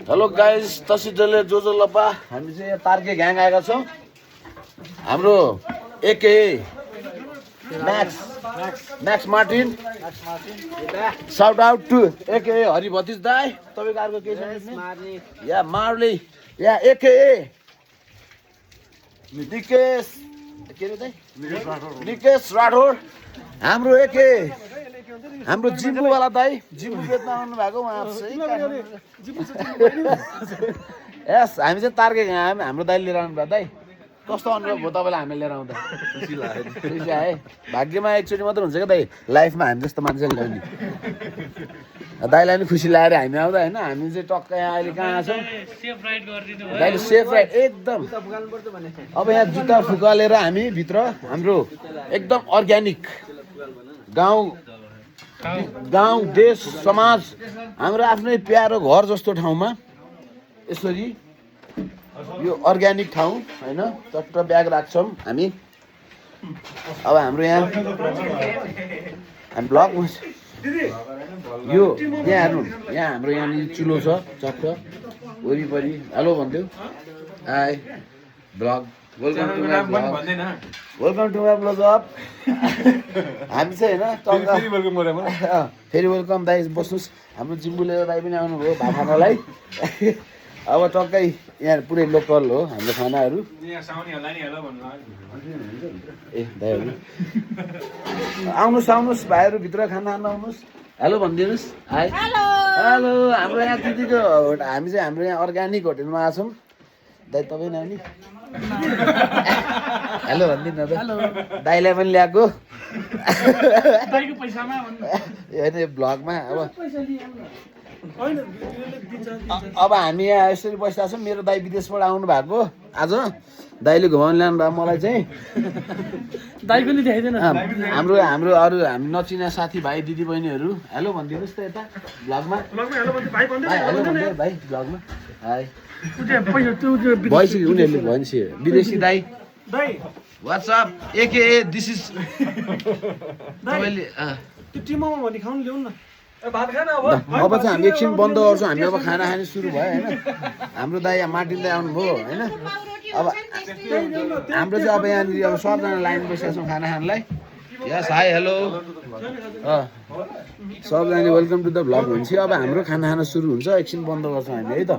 Hello guys, तसिजले जो लप्पा हामी चाहिँ यहाँ तार्के ग्याङ आएका छौँ। हाम्रो AK Max Martin, shout out to AK Hari भतिज दाई। तपाईँको अर्को के छ? या मार्ली, या एके निकेश, के रे निकेश राठौर। हाम्रो एके हाम्रो जिम्बुवाला दाई, जिम्बु बेच्न आउनु भएको उहाँ यस। हामी चाहिँ तार्के गाउँ, हाम्रो दाइले लिएर आउनु भयो। दाइ कस्तो अनुभव भयो तपाईँलाई हामी लिएर आउँदा? खुसी आए। भाग्यमा एकचोटि मात्र हुन्छ क्या दाइ लाइफमा, हामी जस्तो मान्छेले ल्याउने। दाइलाई पनि खुसी लागेर हामी आउँदा होइन। हामी चाहिँ टक्कै यहाँ अहिले कहाँ छौँ? दाइले सेफ राइड एकदम। अब यहाँ जुत्ता फुकालेर हामी भित्र हाम्रो एकदम अर्ग्यानिक गाउँ देश समाज हाम्रो आफ्नै प्यारो घर जस्तो ठाउँमा यसरी यो अर्ग्यानिक ठाउँ होइन, चट्ट ब्याग राख्छौँ हामी। अब हाम्रो यहाँ हामी ब्लग यो यहाँ हेर्नु, यहाँ हाम्रो यहाँनिर चुलो छ चट्ट वरिपरि। हेलो भन्थ्यो, hi blog, welcome to my blog अप। हामी चाहिँ होइन फेरि वेलकम दाइ, बस्नुहोस्। हाम्रो जिम्बुले दाइ पनि आउनुभयो भात खानलाई। अब टक्कै यहाँ पुरै लोकल हो हाम्रो खानाहरू। ए दाइहरू आउनुहोस् भाइहरू भित्र खाना खान आउनुहोस्। हेलो भनिदिनुहोस्। Hi hello. हाम्रो यहाँ दिदीको हामी चाहिँ हाम्रो यहाँ अर्ग्यानिक होटेलमा आएको छौँ। दाइ तपाईँ नानी हेलो भनिदिनु न। दाइलाई पनि ल्याएको हेर्ने भ्लगमा। अब हामी यहाँ यसरी बसिरहेको छौँ। मेरो दाइ विदेशबाट आउनु भएको आज। दाइले घुमाउनु ल्याउनु भएको मलाई चाहिँ। हाम्रो अरू हामी नचिना साथीभाइ दिदीबहिनीहरू हेलो भनिदिनुहोस् त यता भ्लगमा। हेलो भन्दै भाइ भ्लगमा। हाई भइसक्यो उनीहरूले भन्छ विदेशी दाइ। वाट्सएप एके दिस इज तपाईँले अब चाहिँ हामी एकछिन बन्द गर्छौँ। हामी अब खाना खाने सुरु भयो होइन। हाम्रो दाइ यहाँ मार्टिन दाइ आउनुभयो होइन। अब हाम्रो चाहिँ अब यहाँनिर अब सबजना लाइन बसेका छौँ खाना खानलाई। यस हाई हेलो सबजनाले वेलकम टु द भ्लग हुन्छ। अब हाम्रो खाना खाना सुरु हुन्छ, एकछिन बन्द गर्छौँ हामी है त।